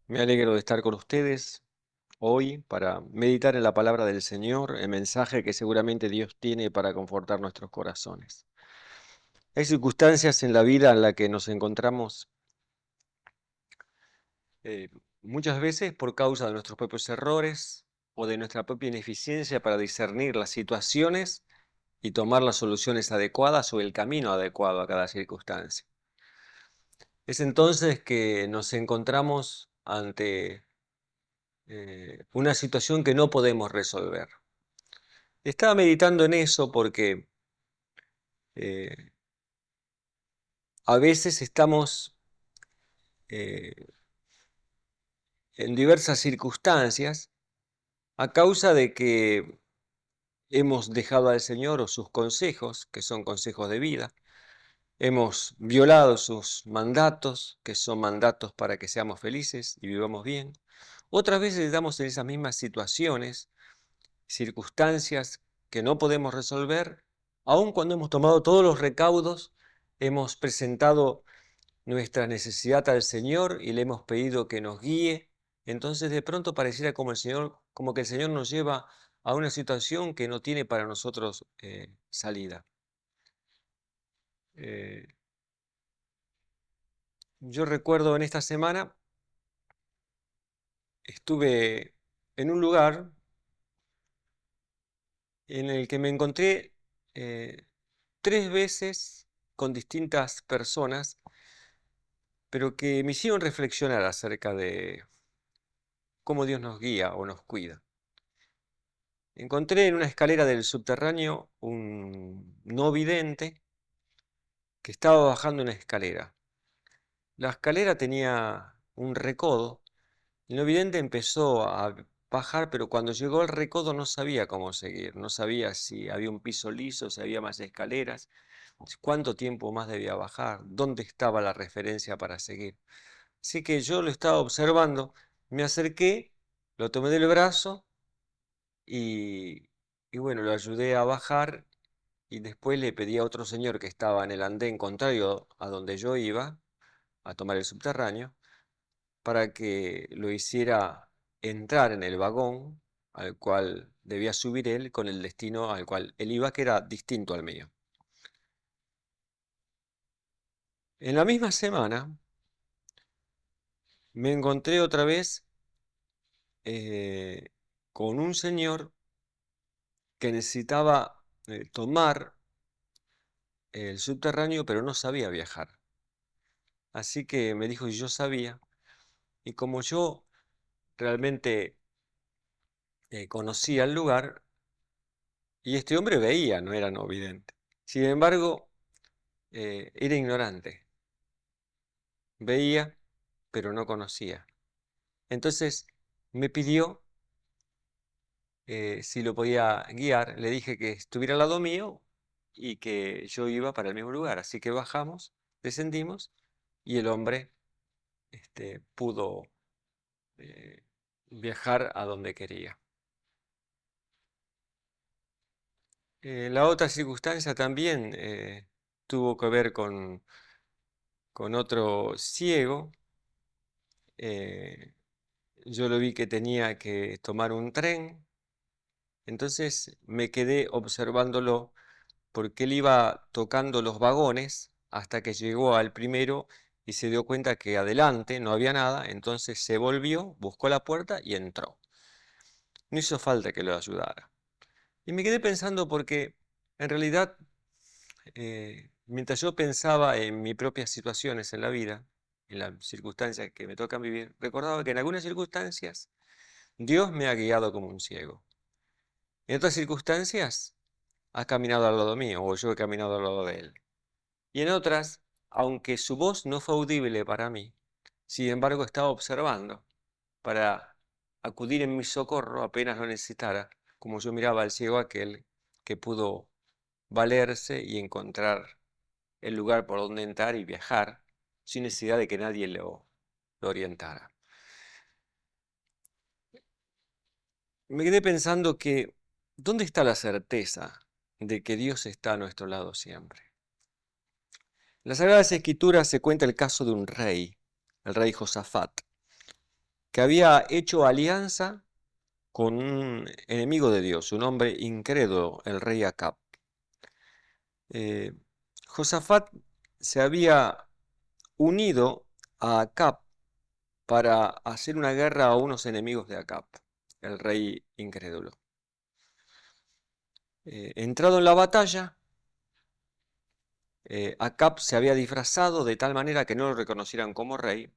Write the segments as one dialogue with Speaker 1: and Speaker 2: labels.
Speaker 1: Me alegro de estar con ustedes hoy para meditar en la palabra del Señor, el mensaje que seguramente Dios tiene para confortar nuestros corazones. Hay circunstancias en la vida en las que nos encontramos eh, muchas veces por causa de nuestros propios errores o de nuestra propia ineficiencia para discernir las situaciones y tomar las soluciones adecuadas o el camino adecuado a cada circunstancia. Es entonces que nos encontramos ante una situación que no podemos resolver. Estaba meditando en eso porque eh, a veces estamos eh, en diversas circunstancias a causa de que hemos dejado al Señor o sus consejos, que son consejos de vida, hemos violado sus mandatos, que son mandatos para que seamos felices y vivamos bien. Otras veces estamos en esas mismas situaciones, circunstancias que no podemos resolver, aun cuando hemos tomado todos los recaudos, hemos presentado nuestra necesidad al Señor y le hemos pedido que nos guíe. Entonces de pronto pareciera como que el Señor nos lleva a una situación que no tiene para nosotros salida. Eh, yo recuerdo en esta semana estuve en un lugar en el que me encontré eh, 3 veces con distintas personas, pero que me hicieron reflexionar acerca de cómo Dios nos guía o nos cuida. Encontré en una escalera del subterráneo un no vidente que estaba bajando una escalera. La escalera tenía un recodo. El no vidente empezó a bajar, pero cuando llegó al recodo no sabía cómo seguir. No sabía si había un piso liso, si había más escaleras, cuánto tiempo más debía bajar, dónde estaba la referencia para seguir. Así que yo lo estaba observando, me acerqué, lo tomé del brazo y, y bueno, lo ayudé a bajar. Y después le pedí a otro señor que estaba en el andén contrario a donde yo iba, a tomar el subterráneo, para que lo hiciera entrar en el vagón al cual debía subir él con el destino al cual él iba, que era distinto al mío. En la misma semana me encontré otra vez eh, con un señor que necesitaba tomar el subterráneo, pero no sabía viajar. Así que me dijo si yo sabía, y como yo realmente conocía el lugar, y este hombre veía, no era no vidente. Sin embargo, era ignorante. Veía, pero no conocía. Entonces me pidió si lo podía guiar. Le dije que estuviera al lado mío y que yo iba para el mismo lugar. Así que bajamos, descendimos y el hombre pudo eh, viajar a donde quería. La otra circunstancia también tuvo que ver con otro ciego. eh, yo lo vi que tenía que tomar un tren, entonces me quedé observándolo porque él iba tocando los vagones hasta que llegó al primero y se dio cuenta que adelante no había nada, entonces se volvió, buscó la puerta y entró. No hizo falta que lo ayudara. Y me quedé pensando porque en realidad mientras yo pensaba en mis propias situaciones en la vida, en las circunstancias que me tocan vivir, recordaba que en algunas circunstancias Dios me ha guiado como un ciego. En otras circunstancias ha caminado al lado mío o yo he caminado al lado de él. Y en otras, aunque su voz no fue audible para mí, sin embargo estaba observando para acudir en mi socorro apenas lo necesitara, como yo miraba al ciego aquel que pudo valerse y encontrar el lugar por donde entrar y viajar sin necesidad de que nadie lo orientara. Me quedé pensando que, ¿dónde está la certeza de que Dios está a nuestro lado siempre? En las Sagradas Escrituras se cuenta el caso de un rey, el rey Josafat. que había hecho alianza con un enemigo de Dios, un hombre incrédulo, el rey Acab. Eh, Josafat se había unido a Acab para hacer una guerra a unos enemigos de Acab, el rey incrédulo. Entrado en la batalla, Acab se había disfrazado de tal manera que no lo reconocieran como rey,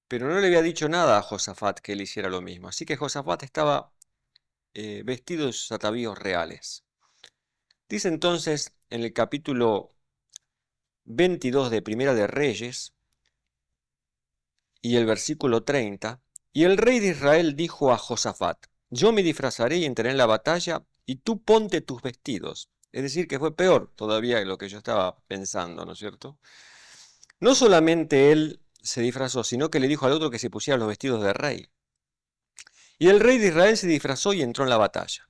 Speaker 1: pero no le había dicho nada a Josafat que él hiciera lo mismo. Así que Josafat estaba vestido de sus atavíos reales. Dice entonces en el capítulo 22 de Primera de Reyes y el versículo 30, y el rey de Israel dijo a Josafat: yo me disfrazaré y entraré en la batalla, y tú ponte tus vestidos. Es decir, que fue peor todavía de lo que yo estaba pensando, ¿no es cierto? No solamente él se disfrazó, sino que le dijo al otro que se pusiera los vestidos de rey. Y el rey de Israel se disfrazó y entró en la batalla.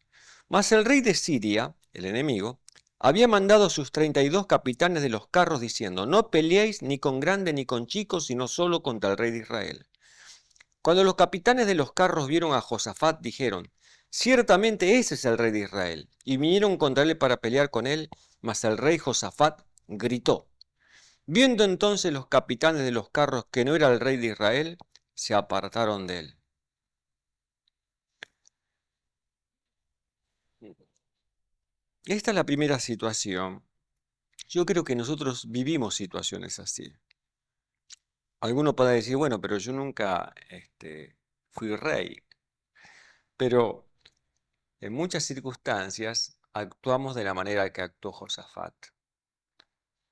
Speaker 1: Mas el rey de Siria, el enemigo, había mandado a sus 32 capitanes de los carros diciendo: no peleéis ni con grandes ni con chicos, sino solo contra el rey de Israel. Cuando los capitanes de los carros vieron a Josafat, dijeron: ciertamente ese es el rey de Israel. Y vinieron contra él para pelear con él, mas el rey Josafat gritó. Viendo entonces los capitanes de los carros que no era el rey de Israel, se apartaron de él. Esta es la primera situación. Yo creo que nosotros vivimos situaciones así. Alguno puede decir: bueno, pero yo nunca fui rey. Pero en muchas circunstancias actuamos de la manera que actuó Josafat.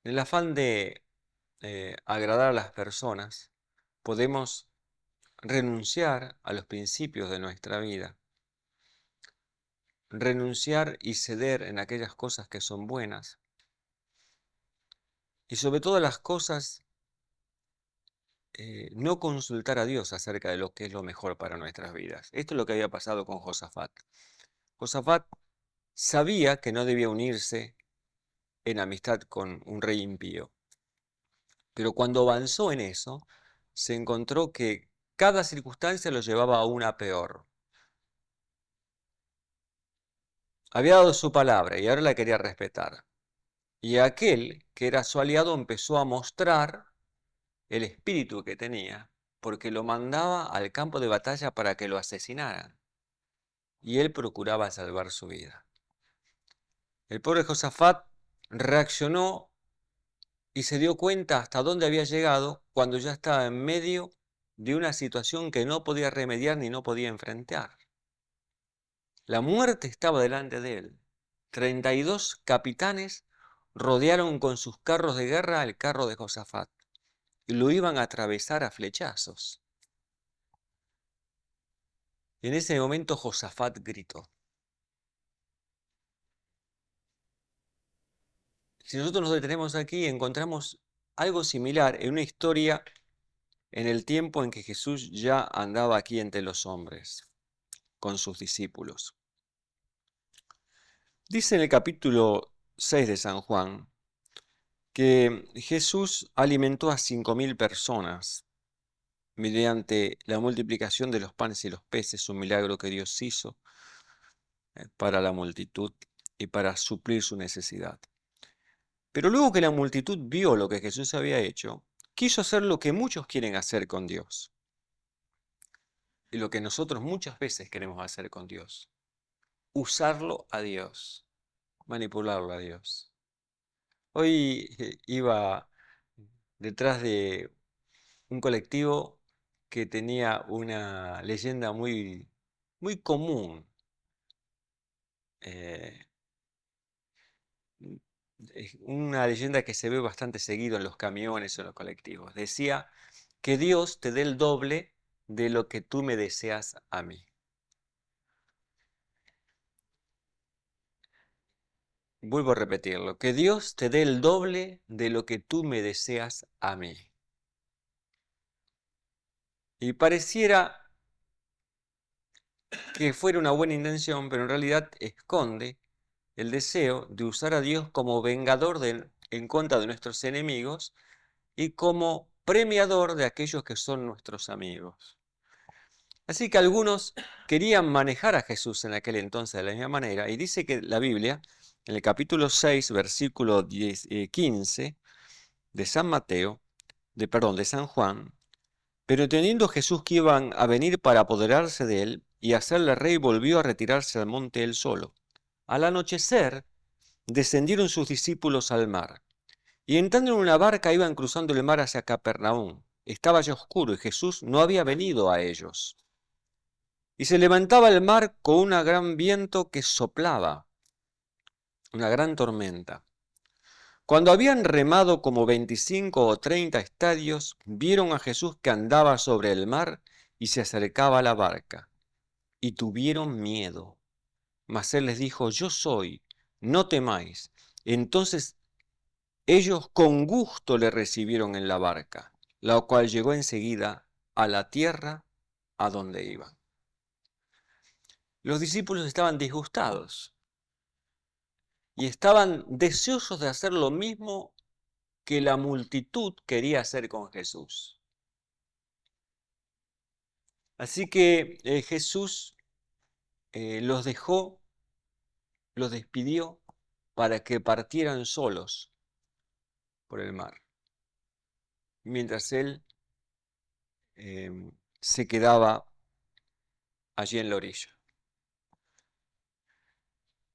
Speaker 1: En el afán de agradar a las personas, podemos renunciar a los principios de nuestra vida, renunciar y ceder en aquellas cosas que son buenas, y sobre todas las cosas, no consultar a Dios acerca de lo que es lo mejor para nuestras vidas. Esto es lo que había pasado con Josafat. Josafat sabía que no debía unirse en amistad con un rey impío, pero cuando avanzó en eso, se encontró que cada circunstancia lo llevaba a una peor. Había dado su palabra y ahora la quería respetar. Y aquel que era su aliado empezó a mostrar el espíritu que tenía, porque lo mandaba al campo de batalla para que lo asesinaran. Y él procuraba salvar su vida. El pobre Josafat reaccionó y se dio cuenta hasta dónde había llegado cuando ya estaba en medio de una situación que no podía remediar ni no podía enfrentar. La muerte estaba delante de él. 32 capitanes rodearon con sus carros de guerra el carro de Josafat y lo iban a atravesar a flechazos. Y en ese momento Josafat gritó. Si nosotros nos detenemos aquí, encontramos algo similar en una historia en el tiempo en que Jesús ya andaba aquí entre los hombres, con sus discípulos. Dice en el capítulo 6 de San Juan que Jesús alimentó a 5.000 personas mediante la multiplicación de los panes y los peces, un milagro que Dios hizo para la multitud y para suplir su necesidad. Pero luego que la multitud vio lo que Jesús había hecho, quiso hacer lo que muchos quieren hacer con Dios. Y lo que nosotros muchas veces queremos hacer con Dios. Usarlo a Dios, manipularlo a Dios. Hoy iba detrás de un colectivo que tenía una leyenda muy, muy común. Eh, es una leyenda que se ve bastante seguido en los camiones o en los colectivos. Decía: que Dios te dé el doble de lo que tú me deseas a mí. Vuelvo a repetirlo: que Dios te dé el doble de lo que tú me deseas a mí. Y pareciera que fuera una buena intención, pero en realidad esconde el deseo de usar a Dios como vengador en contra de nuestros enemigos y como premiador de aquellos que son nuestros amigos. Así que algunos querían manejar a Jesús en aquel entonces de la misma manera, y dice que la Biblia, en el capítulo 6, versículo 15 de San Mateo, de San Juan, pero entendiendo Jesús que iban a venir para apoderarse de él y hacerle rey, volvió a retirarse al monte él solo. Al anochecer, descendieron sus discípulos al mar, y entrando en una barca iban cruzando el mar hacia Capernaum. Estaba ya oscuro y Jesús no había venido a ellos. Y se levantaba el mar con un gran viento que soplaba, una gran tormenta. Cuando habían remado como 25 o 30 estadios, vieron a Jesús que andaba sobre el mar y se acercaba a la barca, y tuvieron miedo. Mas él les dijo: yo soy, no temáis. Entonces ellos con gusto le recibieron en la barca, la cual llegó enseguida a la tierra a donde iban. Los discípulos estaban disgustados y estaban deseosos de hacer lo mismo que la multitud quería hacer con Jesús. Así que Jesús los dejó, los despidió para que partieran solos por el mar, mientras él se quedaba allí en la orilla.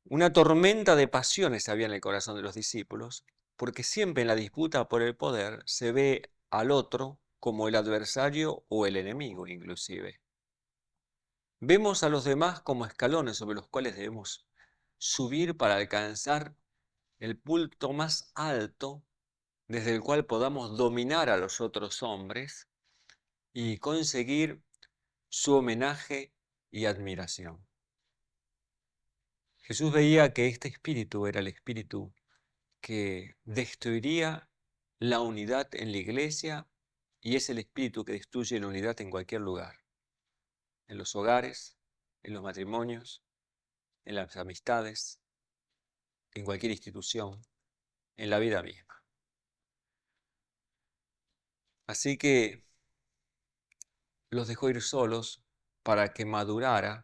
Speaker 1: Una tormenta de pasiones había en el corazón de los discípulos, porque siempre en la disputa por el poder se ve al otro como el adversario o el enemigo inclusive. Vemos a los demás como escalones sobre los cuales debemos subir para alcanzar el punto más alto desde el cual podamos dominar a los otros hombres y conseguir su homenaje y admiración. Jesús veía que este espíritu era el espíritu que destruiría la unidad en la iglesia y es el espíritu que destruye la unidad en cualquier lugar, en los hogares, en los matrimonios, en las amistades, en cualquier institución, en la vida misma. Así que los dejó ir solos para que madurara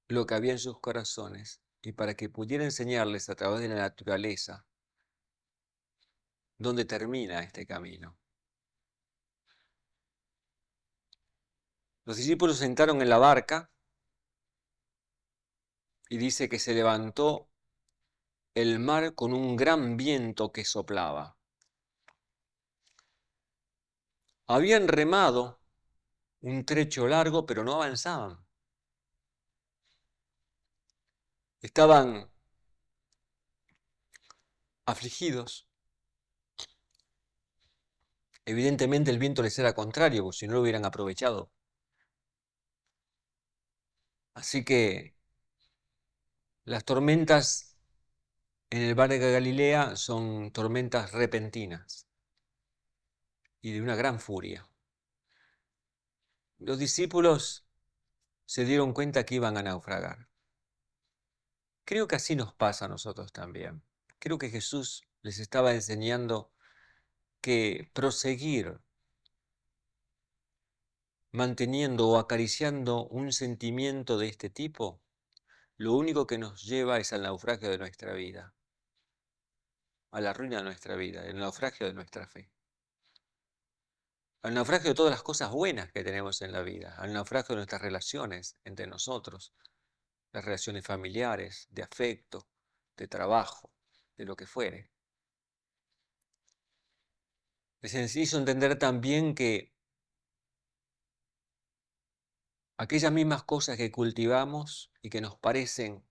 Speaker 1: lo que había en sus corazones y para que pudiera enseñarles a través de la naturaleza dónde termina este camino. Los discípulos se sentaron en la barca y dice que se levantó el mar con un gran viento que soplaba. Habían remado un trecho largo, pero no avanzaban. Estaban afligidos. Evidentemente el viento les era contrario, porque si no lo hubieran aprovechado. Así que las tormentas en el mar de Galilea son tormentas repentinas y de una gran furia. Los discípulos se dieron cuenta que iban a naufragar. Creo que así nos pasa a nosotros también. Creo que Jesús les estaba enseñando que proseguir manteniendo o acariciando un sentimiento de este tipo, lo único que nos lleva es al naufragio de nuestra vida, a la ruina de nuestra vida, el naufragio de nuestra fe, al naufragio de todas las cosas buenas que tenemos en la vida, al naufragio de nuestras relaciones entre nosotros, las relaciones familiares, de afecto, de trabajo, de lo que fuere. Es sencillo entender también que aquellas mismas cosas que cultivamos y que nos parecen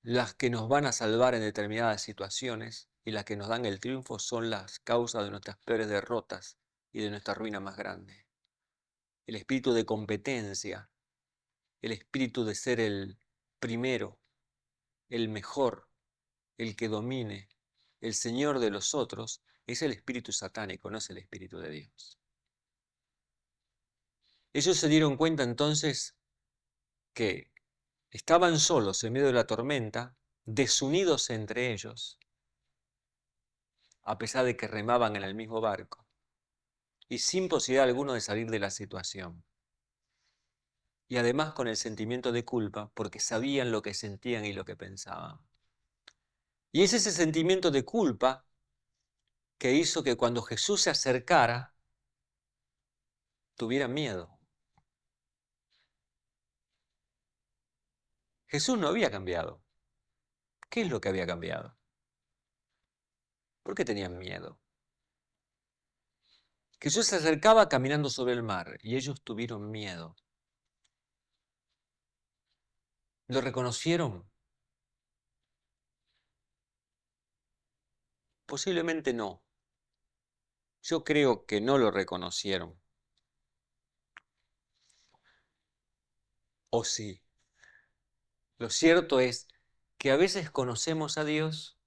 Speaker 1: las que nos van a salvar en determinadas situaciones y las que nos dan el triunfo son las causas de nuestras peores derrotas y de nuestra ruina más grande. El espíritu de competencia, el espíritu de ser el primero, el mejor, el que domine, el señor de los otros, es el espíritu satánico, no es el espíritu de Dios. Ellos se dieron cuenta entonces que estaban solos en medio de la tormenta, desunidos entre ellos, a pesar de que remaban en el mismo barco. y sin posibilidad alguna de salir de la situación. Y además con el sentimiento de culpa, porque sabían lo que sentían y lo que pensaban. Y es ese sentimiento de culpa que hizo que cuando Jesús se acercara, tuvieran miedo. Jesús no había cambiado. ¿Qué es lo que había cambiado? ¿Por qué tenían miedo? Jesús se acercaba caminando sobre el mar y ellos tuvieron miedo. ¿Lo reconocieron? Posiblemente no. Yo creo que no lo reconocieron. ¿O sí? Lo cierto es que a veces conocemos a Dios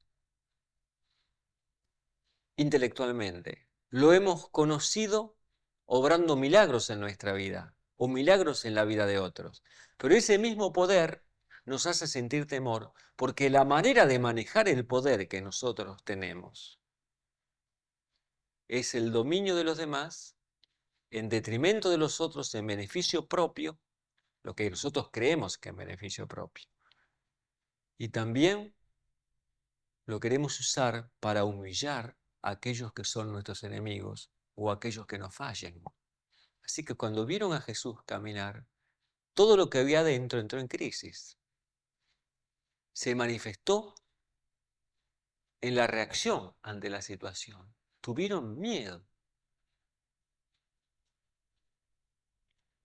Speaker 1: intelectualmente. Lo hemos conocido obrando milagros en nuestra vida o milagros en la vida de otros. Pero ese mismo poder nos hace sentir temor porque la manera de manejar el poder que nosotros tenemos es el dominio de los demás en detrimento de los otros, en beneficio propio, lo que nosotros creemos que es beneficio propio. Y también lo queremos usar para humillar a aquellos que son nuestros enemigos o a aquellos que nos fallen. Así que cuando vieron a Jesús caminar, todo lo que había adentro entró en crisis. Se manifestó en la reacción ante la situación. Tuvieron miedo.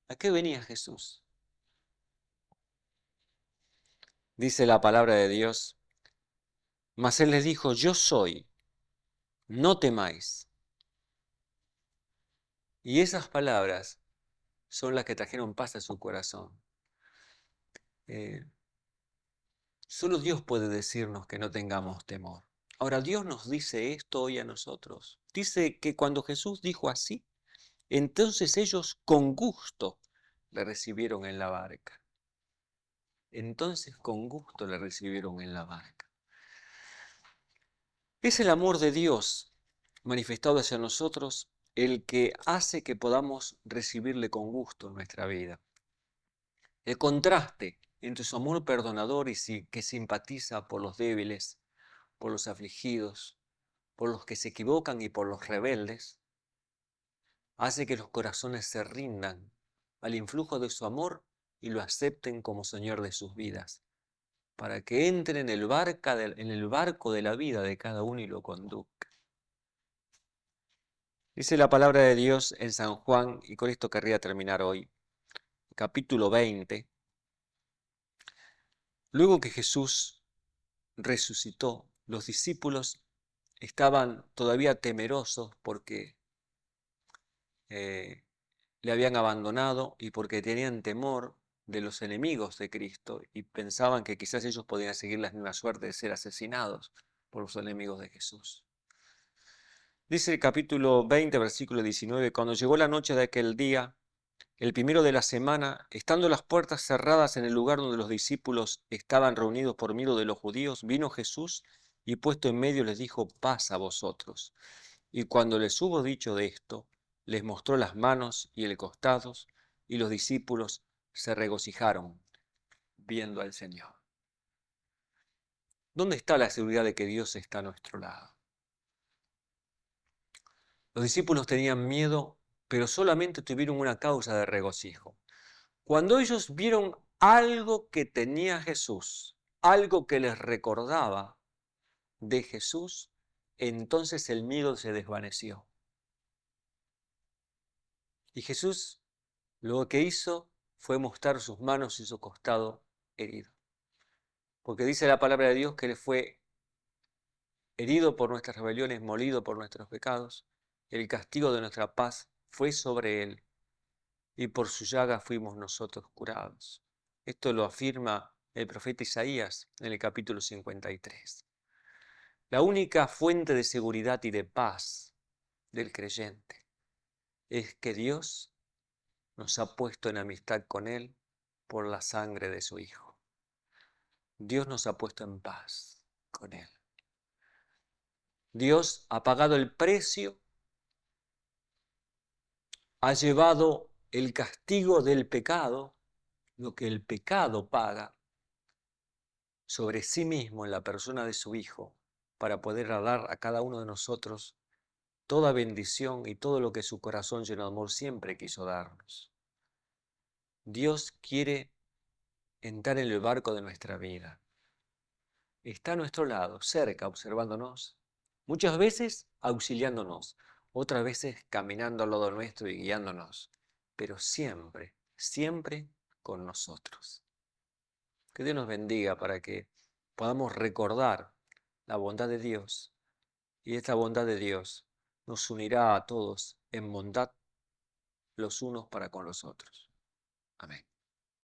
Speaker 1: ¿A qué venía Jesús? Dice la palabra de Dios, mas él les dijo, yo soy, no temáis. Y esas palabras son las que trajeron paz a su corazón. Solo Dios puede decirnos que no tengamos temor. Ahora, Dios nos dice esto hoy a nosotros. Dice que cuando Jesús dijo así, entonces ellos con gusto le recibieron en la barca. Entonces con gusto le recibieron en la barca. Es el amor de Dios manifestado hacia nosotros el que hace que podamos recibirle con gusto en nuestra vida. El contraste entre su amor perdonador y que simpatiza por los débiles, por los afligidos, por los que se equivocan y por los rebeldes, hace que los corazones se rindan al influjo de su amor y lo acepten como Señor de sus vidas, para que entre en el barco de la vida de cada uno y lo conduzca. Dice la palabra de Dios en San Juan, y con esto querría terminar hoy, capítulo 20. Luego que Jesús resucitó, los discípulos estaban todavía temerosos porque le habían abandonado y porque tenían temor de los enemigos de Cristo y pensaban que quizás ellos podían seguir la misma suerte de ser asesinados por los enemigos de Jesús. Dice el capítulo 20, versículo 19, cuando llegó la noche de aquel día, el primero de la semana, estando las puertas cerradas en el lugar donde los discípulos estaban reunidos por miedo de los judíos, vino Jesús y puesto en medio les dijo, paz a vosotros. Y cuando les hubo dicho de esto, les mostró las manos y el costado, y los discípulos se regocijaron viendo al Señor. ¿Dónde está la seguridad de que Dios está a nuestro lado? Los discípulos tenían miedo, pero solamente tuvieron una causa de regocijo. Cuando ellos vieron algo que tenía Jesús, algo que les recordaba de Jesús, entonces el miedo se desvaneció. Y Jesús lo que hizo fue mostrar sus manos y su costado herido. Porque dice la palabra de Dios que Él fue herido por nuestras rebeliones, molido por nuestros pecados. El castigo de nuestra paz fue sobre Él y por su llaga fuimos nosotros curados. Esto lo afirma el profeta Isaías en el capítulo 53. La única fuente de seguridad y de paz del creyente es que Dios nos ha puesto en amistad con Él por la sangre de su Hijo. Dios nos ha puesto en paz con Él. Dios ha pagado el precio ha llevado el castigo del pecado, lo que el pecado paga, sobre sí mismo en la persona de su Hijo, para poder dar a cada uno de nosotros toda bendición y todo lo que su corazón lleno de amor siempre quiso darnos. Dios quiere entrar en el barco de nuestra vida. Está a nuestro lado, cerca, observándonos, muchas veces auxiliándonos, otras veces caminando al lado nuestro y guiándonos, pero siempre, siempre con nosotros. Que Dios nos bendiga para que podamos recordar la bondad de Dios, y esta bondad de Dios nos unirá a todos en bondad los unos para con los otros. Amén.